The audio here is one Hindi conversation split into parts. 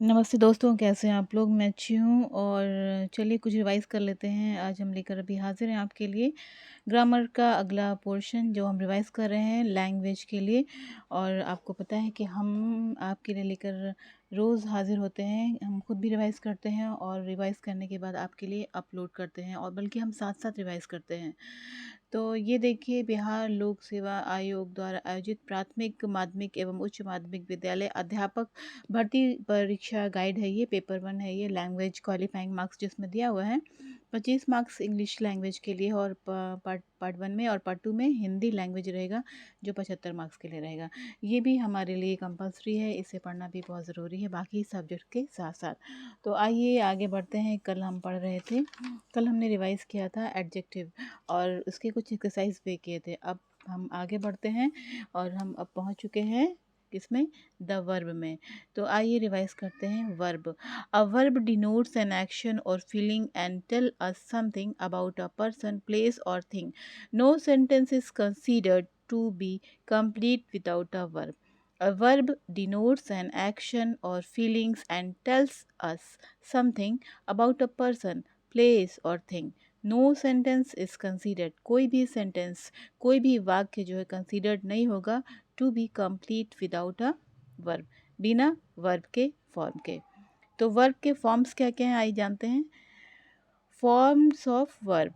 नमस्ते दोस्तों, कैसे हैं आप लोग? मैं अच्छी हूँ और चलिए कुछ रिवाइज़ कर लेते हैं। आज हम लेकर अभी हाज़िर हैं आपके लिए ग्रामर का अगला पोर्शन जो हम रिवाइज़ कर रहे हैं लैंग्वेज के लिए। और आपको पता है कि हम आपके लिए लेकर रोज़ हाज़िर होते हैं। हम खुद भी रिवाइज़ करते हैं और रिवाइज़ करने के बाद आपके लिए अपलोड करते हैं और बल्कि हम साथ-साथ रिवाइज़ करते हैं। तो ये देखिए बिहार लोक सेवा आयोग द्वारा आयोजित प्राथमिक, माध्यमिक एवं उच्च माध्यमिक विद्यालय अध्यापक भर्ती परीक्षा गाइड है ये, पेपर 1 है ये, लैंग्वेज क्वालिफाइंग मार्क्स जिसमें दिया हुआ है 25 मार्क्स इंग्लिश लैंग्वेज के लिए और पार्ट पार्ट 1 में और पार्ट 2 में हिंदी लैंग्वेज रहेगा जो 75 मार्क्स के लिए रहेगा। ये भी हमारे लिए कंपल्सरी है, इसे पढ़ना भी बहुत ज़रूरी है बाकी सब्जेक्ट के साथ-साथ। तो आइए आगे बढ़ते हैं। कल हम पढ़ रहे थे, कल हमने रिवाइज़ किया था एडजेक्टिव और उसके कुछ एक्सरसाइज भी किए थे। अब हम आगे बढ़ते हैं और हम अब पहुंच चुके हैं किसमें? द वर्ब में। तो आइए रिवाइज करते हैं verb. A verb denotes an action और feeling and tell us something about a person, place और thing. No sentence is considered to be complete without a verb. A verb denotes an action or feelings and tells us something about a person, place or thing. No sentence is considered, कोई भी सेंटेंस, कोई भी वाक्य जो है कंसीडर्ड नहीं होगा to be complete without a verb, बिना वर्ब के फॉर्म के। तो वर्ब के फॉर्म्स क्या क्या हैं आइए जानते हैं। Forms of verb.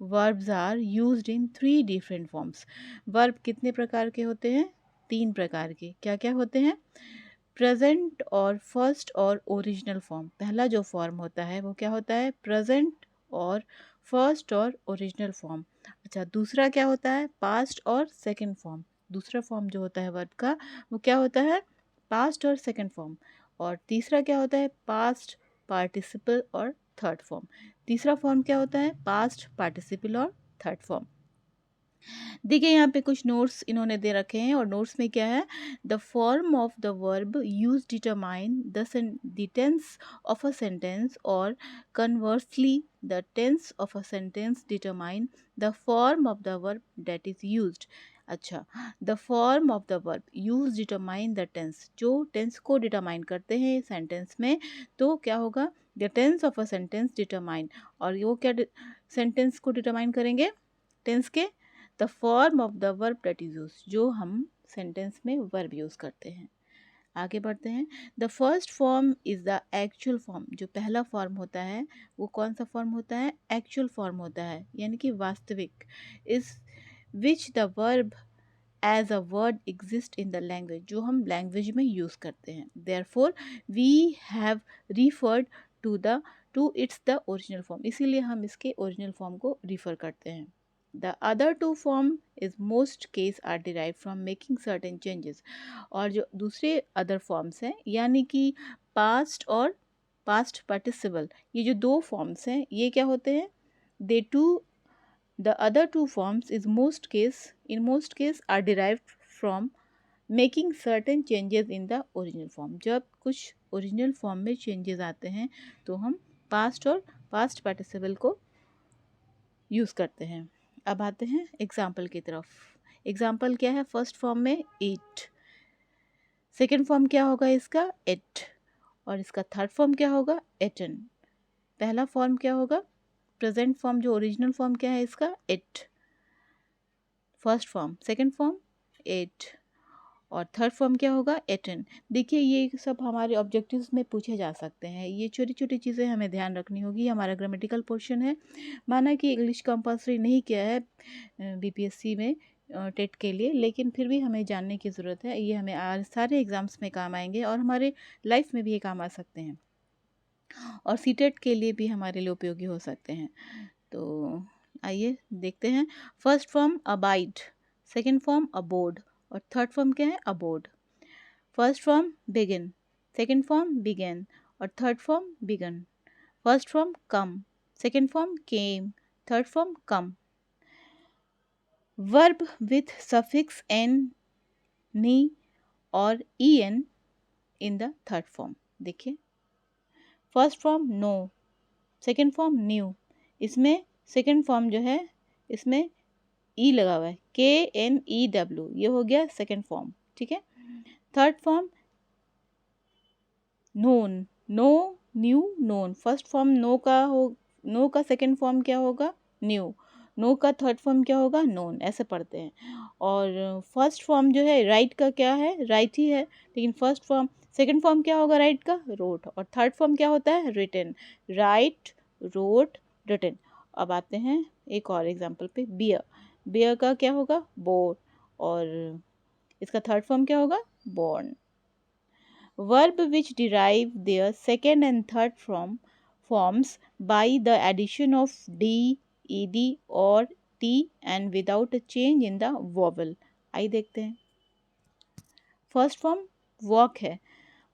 Verbs are used in 3 different forms. Verb कितने प्रकार के होते हैं? 3 प्रकार के। क्या क्या होते हैं? प्रेजेंट और फर्स्ट और ओरिजिनल फॉर्म। पहला जो फॉर्म होता है वो क्या होता है? प्रेजेंट और फर्स्ट और ओरिजिनल फॉर्म। अच्छा, दूसरा क्या होता है? पास्ट और सेकंड फॉर्म। दूसरा फॉर्म जो होता है वर्ब का वो क्या होता है? पास्ट और सेकंड फॉर्म। और तीसरा क्या होता है? पास्ट पार्टिसिपल और थर्ड फॉर्म। तीसरा फॉर्म क्या होता है? पास्ट पार्टिसिपल और थर्ड फॉर्म। देखिए यहाँ पे कुछ नोट्स इन्होंने दे रखे हैं और नोट्स में क्या है? The form of the verb use determine the tense of a sentence और conversely the tense of a sentence determine the form of the verb that is used. अच्छा, the form of the verb use determine the tense, जो टेंस को डिटरमाइन करते हैं सेंटेंस में, तो क्या होगा? The tense of a sentence determine. और वो क्या सेंटेंस को डिटरमाइन करेंगे? टेंस के the form of the verb that is use, जो हम सेंटेंस में वर्ब यूज करते हैं। आगे बढ़ते हैं। The first form is the actual form. जो पहला फॉर्म होता है वो कौन सा फॉर्म होता है? एक्चुअल फॉर्म होता है, यानी कि वास्तविक। Is which the verb as a word exist in the language, जो हम लैंग्वेज में यूज करते हैं। Therefore we have referred to its the original form, इसीलिए हम इसके ओरिजिनल फॉर्म को रिफर करते हैं। The other two form is most case are derived from making certain changes. और जो दूसरे अदर फॉर्म्स हैं यानी कि पास्ट और पास्ट पार्टिसिपल, ये जो दो फॉर्म्स हैं ये क्या होते हैं? They two the other two forms is most case are derived from making certain changes in the original form. जब कुछ ओरिजिनल फॉर्म में चेंजेस आते हैं तो हम पास्ट और पास्ट पार्टिसिपल को यूज़ करते हैं। अब आते हैं एग्जाम्पल की तरफ। एग्जाम्पल क्या है? फर्स्ट फॉर्म में ईट, सेकेंड फॉर्म क्या होगा इसका? एट, और इसका थर्ड फॉर्म क्या होगा? एटन। पहला फॉर्म क्या होगा? प्रेजेंट फॉर्म जो ओरिजिनल फॉर्म क्या है इसका? Eat. First form, second form ate, और थर्ड फॉर्म क्या होगा? एटन। देखिए ये सब हमारे ऑब्जेक्टिव्स में पूछे जा सकते हैं। ये छोटी छोटी चीज़ें हमें ध्यान रखनी होगी। हमारा ग्रामेटिकल पोर्शन है। माना कि इंग्लिश कंपलसरी नहीं किया है बीपीएससी में टेट के लिए, लेकिन फिर भी हमें जानने की ज़रूरत है। ये हमें सारे एग्ज़ाम्स में काम आएंगे और हमारे लाइफ में भी ये काम आ सकते हैं और सीटेट के लिए भी हमारे लिए उपयोगी हो सकते हैं। तो आइए देखते हैं। First form abide, second form abode, और थर्ड फॉर्म क्या है? Abode. First form begin, second form began, और third form begun. First form come, second form came, third form come. Verb with suffix N, ne और E N in the third form. देखिए first form know, second form knew, इसमें सेकेंड फॉर्म जो है इसमें ई लगा हुआ है, KNEW, ये हो गया सेकेंड फॉर्म। ठीक है। Third form known, know, knew, known. First form know का सेकंड फॉर्म क्या होगा? न्यू। नो का थर्ड फॉर्म क्या होगा? नोन। ऐसे पढ़ते हैं। और फर्स्ट फॉर्म जो है राइट का क्या है? राइट ही है, लेकिन फर्स्ट फॉर्म सेकंड फॉर्म क्या होगा राइट का? रोट। और थर्ड फॉर्म क्या होता है? रिटन। Write, wrote, written. अब आते हैं एक और एग्जांपल पे, बियर। बियर का क्या होगा? बोर। और इसका थर्ड फॉर्म क्या होगा? born। Verb which derive their second and third forms by the addition of d, ed or t and without a change in the vowel। आइए देखते हैं। फर्स्ट फॉर्म वॉक है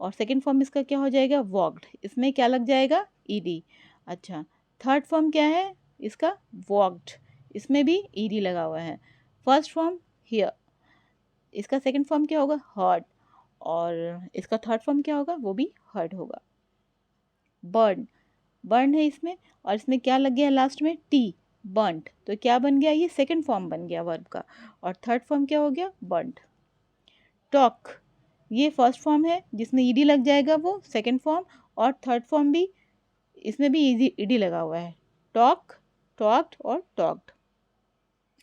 और सेकंड फॉर्म इसका क्या हो जाएगा? वॉक्ड। इसमें क्या लग जाएगा? ed। अच्छा, थर्ड फॉर्म क्या है इसका? वॉक्ड। इसमें भी ed लगा हुआ है। फर्स्ट फॉर्म हियर, इसका सेकंड फॉर्म क्या होगा? हर्ड। और इसका थर्ड फॉर्म क्या होगा? वो भी हर्ड होगा। बर्न, बर्न है इसमें, और इसमें क्या लग गया लास्ट में? T, burnt. तो क्या बन गया? ये सेकंड फॉर्म बन गया वर्ब का, और थर्ड फॉर्म क्या हो गया? बर्नट। टॉक, ये फर्स्ट फॉर्म है जिसमें ईडी लग जाएगा, वो सेकंड फॉर्म, और थर्ड फॉर्म भी इसमें भी ईडी लगा हुआ है। टॉक, टॉक्ड और टॉक्ड।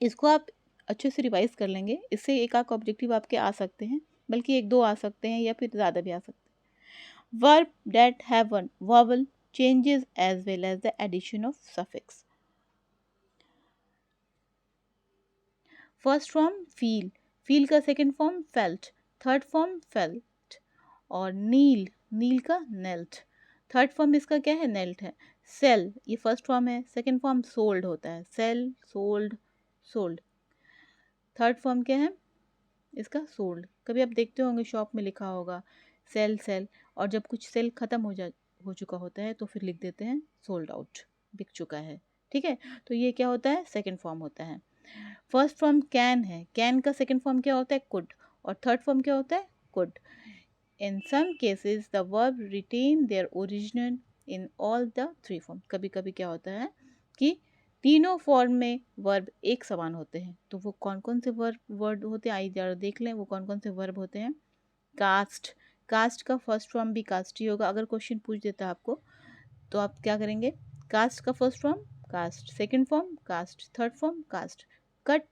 इसको आप अच्छे से रिवाइज कर लेंगे, इससे एक आध ऑब्जेक्टिव आपके आ सकते हैं, बल्कि एक दो आ सकते हैं या फिर ज़्यादा भी आ सकते हैं। Verb that have a vowel changes as well as the addition of suffix। First form feel, feel का second form felt, third form felt. और नील, नील का नेल्ट, थर्ड फॉर्म इसका क्या है? नेल्ट है। सेल, ये फर्स्ट फॉर्म है, सेकंड फॉर्म सोल्ड होता है। Sell, sold, sold. Third form क्या है इसका? सोल्ड। कभी आप देखते होंगे शॉप में लिखा होगा सेल सेल, और जब कुछ सेल ख़त्म हो चुका होता है तो फिर लिख देते हैं सोल्ड आउट, बिक चुका है। ठीक है, तो ये क्या होता है? सेकंड फॉर्म होता है। फर्स्ट फॉर्म कैन है, कैन का सेकंड फॉर्म क्या होता है? कुड। और थर्ड फॉर्म क्या होता है? Could. In some cases the verb retain their original in all the three form. कभी कभी क्या होता है कि तीनों फॉर्म में वर्ब एक समान होते हैं। तो वो कौन कौन से वर्ड होते हैं, आइए जरा देख लें वो कौन कौन से वर्ब होते हैं। कास्ट, कास्ट का फर्स्ट फॉर्म भी कास्ट ही होगा। अगर क्वेश्चन पूछ देता है आपको तो आप क्या करेंगे? कास्ट का first form cast, second form cast, third form cast. Cut,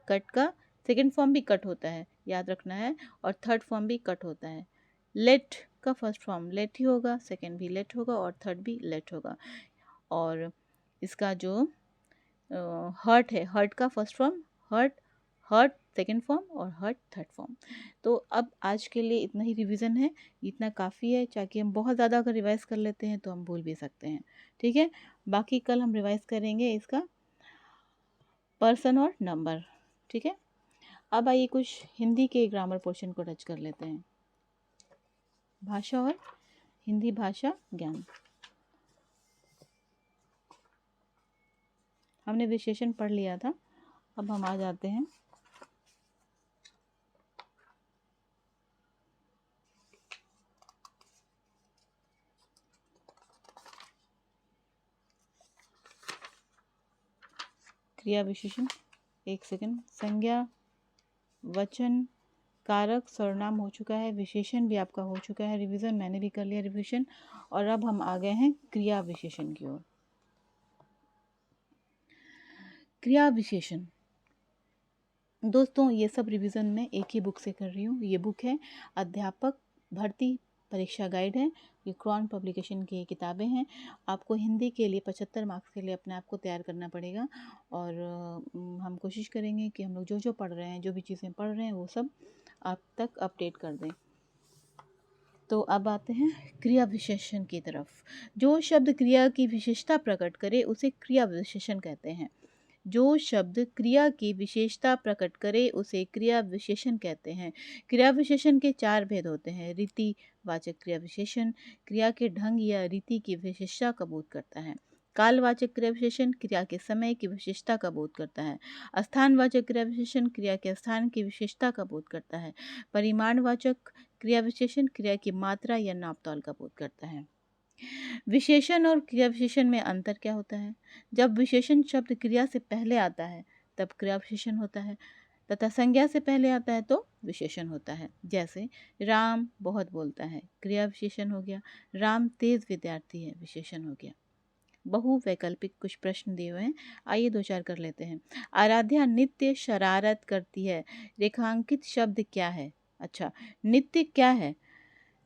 cut का सेकंड फॉर्म भी कट होता है, याद रखना है, और थर्ड फॉर्म भी कट होता है। लेट का फर्स्ट फॉर्म लेट ही होगा, सेकंड भी लेट होगा और थर्ड भी लेट होगा। और इसका जो हर्ट है, हर्ट का first form hurt, hurt second form और हर्ट थर्ड फॉर्म। तो अब आज के लिए इतना ही रिवीजन है, इतना काफ़ी है, ताकि हम बहुत ज़्यादा अगर रिवाइज कर लेते हैं तो हम भूल भी सकते हैं। ठीक है, बाकी कल हम रिवाइज करेंगे इसका पर्सन और नंबर। ठीक है, अब आइए कुछ हिंदी के ग्रामर पोर्शन को टच कर लेते हैं। भाषा और हिंदी भाषा ज्ञान। हमने विशेषण पढ़ लिया था, अब हम आ जाते हैं क्रिया विशेषण। एक सेकंड। संज्ञा, वचन, कारक, सर्वनाम हो चुका है, विशेषण भी आपका हो चुका है रिवीजन, मैंने भी कर लिया रिवीजन। और अब हम आ गए हैं क्रिया विशेषण की ओर। क्रिया विशेषण दोस्तों, ये सब रिवीजन मैं एक ही बुक से कर रही हूँ। ये बुक है अध्यापक भर्ती परीक्षा गाइड है, ये क्रॉन पब्लिकेशन की किताबें हैं। आपको हिंदी के लिए 75 मार्क्स के लिए अपने आप को तैयार करना पड़ेगा, और हम कोशिश करेंगे कि हम लोग जो जो पढ़ रहे हैं, जो भी चीज़ें पढ़ रहे हैं, वो सब आप तक अपडेट कर दें। तो अब आते हैं क्रिया विशेषण की तरफ। जो शब्द क्रिया की विशेषता प्रकट करे उसे क्रिया विशेषण कहते हैं। जो शब्द क्रिया की विशेषता प्रकट करे उसे क्रिया विशेषण कहते हैं। क्रिया विशेषण के चार भेद होते हैं। रीति वाचक क्रिया विशेषण क्रिया के ढंग या रीति की विशेषता का बोध करता है। कालवाचक क्रिया विशेषण क्रिया के समय की विशेषता का बोध करता है। स्थानवाचक क्रिया विशेषण क्रिया के स्थान की विशेषता का बोध करता है। परिमाणवाचक क्रिया विशेषण क्रिया की मात्रा या नापतोल का बोध करता है। विशेषण और क्रिया विशेषण में अंतर क्या होता है? जब विशेषण शब्द क्रिया से पहले आता है तब क्रिया विशेषण होता है, तथा संज्ञा से पहले आता है तो विशेषण होता है। जैसे राम बहुत बोलता है, क्रिया विशेषण हो गया। राम तेज विद्यार्थी है, विशेषण हो गया। बहुवैकल्पिक कुछ प्रश्न दिए हुए हैं, आइए दो चार कर लेते हैं। आराध्या नित्य शरारत करती है, रेखांकित शब्द क्या है? अच्छा, नित्य क्या है?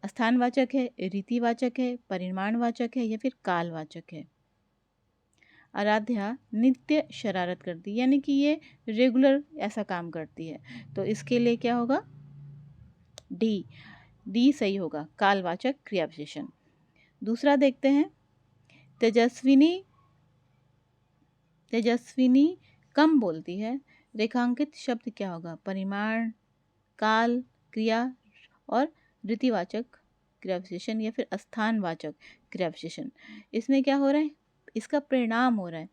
स्थानवाचक है, रीतिवाचक है, परिमाणवाचक है या फिर कालवाचक है? आराध्या नित्य शरारत करती है, यानी कि ये रेगुलर ऐसा काम करती है, तो इसके लिए क्या होगा? डी। डी सही होगा, कालवाचक क्रिया विशेषण। दूसरा देखते हैं, तेजस्विनी तेजस्विनी कम बोलती है, रेखांकित शब्द क्या होगा? परिमाण, काल, क्रिया और रीतिवाचक क्रिया विशेषण या फिर स्थानवाचक क्रिया विशेषण। इसमें क्या हो रहा है? इसका परिणाम हो रहा है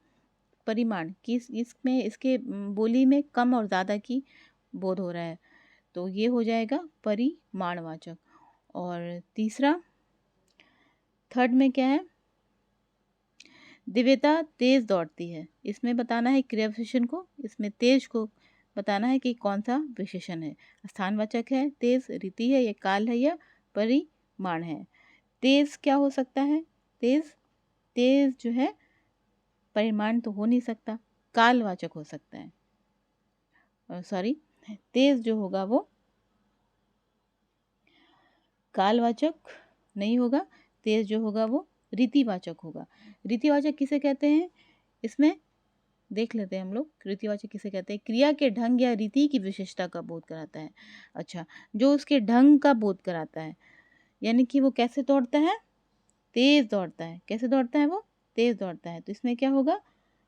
परिमाण, कि इसमें इसके बोली में कम और ज़्यादा की बोध हो रहा है, तो ये हो जाएगा परिमाणवाचक। और तीसरा, थर्ड में क्या है? दिव्यता तेज दौड़ती है, इसमें बताना है क्रिया विशेषण को, इसमें तेज को बताना है कि कौन सा विशेषण है। स्थानवाचक है तेज, रीति है या काल है या परिमाण है? तेज क्या हो सकता है? तेज तेज जो है परिमाण तो हो नहीं सकता, कालवाचक हो सकता है। सॉरी, तेज जो होगा वो कालवाचक नहीं होगा, तेज जो होगा वो रीतिवाचक होगा। रीतिवाचक किसे कहते हैं? इसमें देख लेते हैं हम लोग, रीतिवाचक किसे कहते हैं? क्रिया के ढंग या रीति की विशेषता का बोध कराता है। अच्छा, जो उसके ढंग का बोध कराता है, यानी कि वो कैसे दौड़ता है? तेज दौड़ता है। कैसे दौड़ता है वो? तेज दौड़ता है, तो इसमें क्या होगा?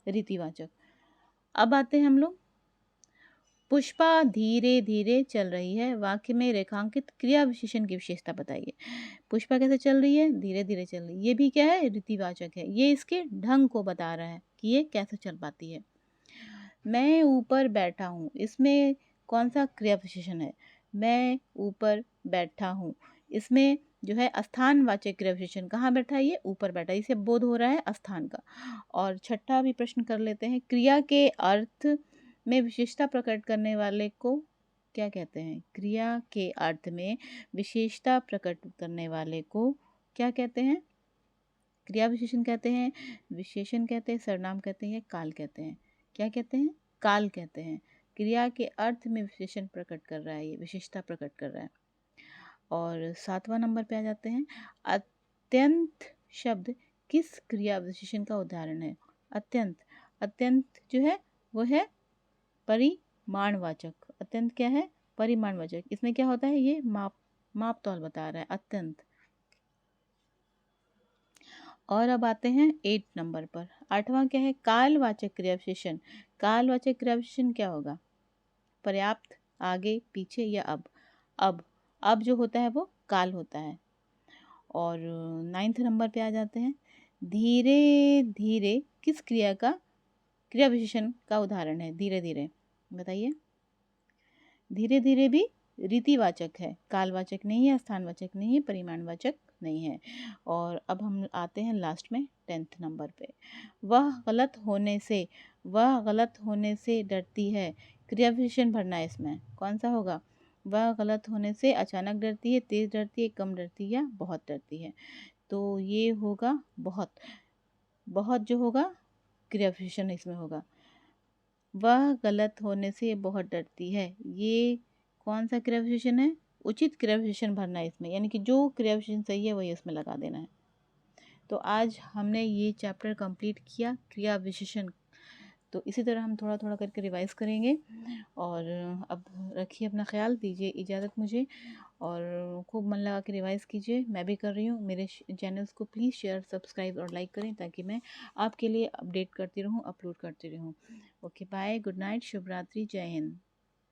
रीतिवाचक। अब आते हैं हम लोग, पुष्पा धीरे धीरे चल रही है, वाक्य में रेखांकित क्रिया विशेषण की विशेषता बताइए। पुष्पा कैसे चल रही है? धीरे धीरे चल रही है, ये भी क्या है? रीतिवाचक है, ये इसके ढंग को बता रहा है कि ये कैसे चल पाती है। मैं ऊपर बैठा हूँ, इसमें कौन सा क्रिया विशेषण है? मैं ऊपर बैठा हूँ, इसमें जो है स्थानवाचक क्रिया विशेषण, कहाँ बैठा है? ये ऊपर बैठा है, इसे बोध हो रहा है स्थान का। और छठा भी प्रश्न कर लेते हैं, क्रिया के अर्थ में विशेषता प्रकट करने वाले को क्या कहते हैं? क्रिया के अर्थ में विशेषता प्रकट करने वाले को क्या कहते हैं? क्रिया विशेषण कहते हैं, विशेषण कहते हैं, सर्वनाम कहते हैं या काल कहते हैं? क्या कहते हैं? काल कहते हैं। क्रिया के अर्थ में विशेषण प्रकट कर रहा है, ये विशेषता प्रकट कर रहा है। और 7वां नंबर पे आ जाते हैं, अत्यंत शब्द किस क्रिया विशेषण का उदाहरण है? अत्यंत, अत्यंत जो है वो है परिमाणवाचक। अत्यंत क्या है? परिमाणवाचक। इसमें क्या होता है? ये माप तौल बता रहा है, अत्यंत। और अब आते हैं 8 नंबर पर। 8वां क्या है? कालवाचक क्रिया विशेषण। कालवाचक क्रिया विशेषण क्या होगा? पर्याप्त, आगे, पीछे या अब? अब जो होता है वो काल होता है। और 9th नंबर पे आ जाते हैं, धीरे धीरे किस क्रिया का क्रिया विशेषण का उदाहरण है? धीरे धीरे बताइए। धीरे धीरे भी रीतिवाचक है, कालवाचक नहीं है, स्थानवाचक नहीं है, परिमाणवाचक नहीं है। और अब हम आते हैं लास्ट में 10th नंबर पे, वह गलत होने से डरती है, क्रिया विशेषण भरना है इसमें, कौन सा होगा? वह गलत होने से अचानक डरती है, तेज डरती है, कम डरती है या बहुत डरती है? तो ये होगा बहुत। बहुत जो होगा क्रिया विशेषण इसमें होगा। वह गलत होने से बहुत डरती है, ये कौन सा क्रिया विशेषण है? उचित क्रिया विशेषण भरना है इसमें, यानी कि जो क्रिया विशेषण सही है वही उसमें लगा देना है। तो आज हमने ये चैप्टर कंप्लीट किया, क्रिया विशेषण। तो इसी तरह हम थोड़ा थोड़ा करके रिवाइज करेंगे। और अब रखिए अपना ख्याल, दीजिए इजाज़त मुझे, और खूब मन लगा के रिवाइज कीजिए, मैं भी कर रही हूँ। मेरे चैनल्स को प्लीज़ शेयर, सब्सक्राइब और लाइक करें, ताकि मैं आपके लिए अपडेट करती रहूँ, अपलोड करती रहूँ। ओके, बाय, गुड नाइट, शुभ रात्रि, जय हिंद।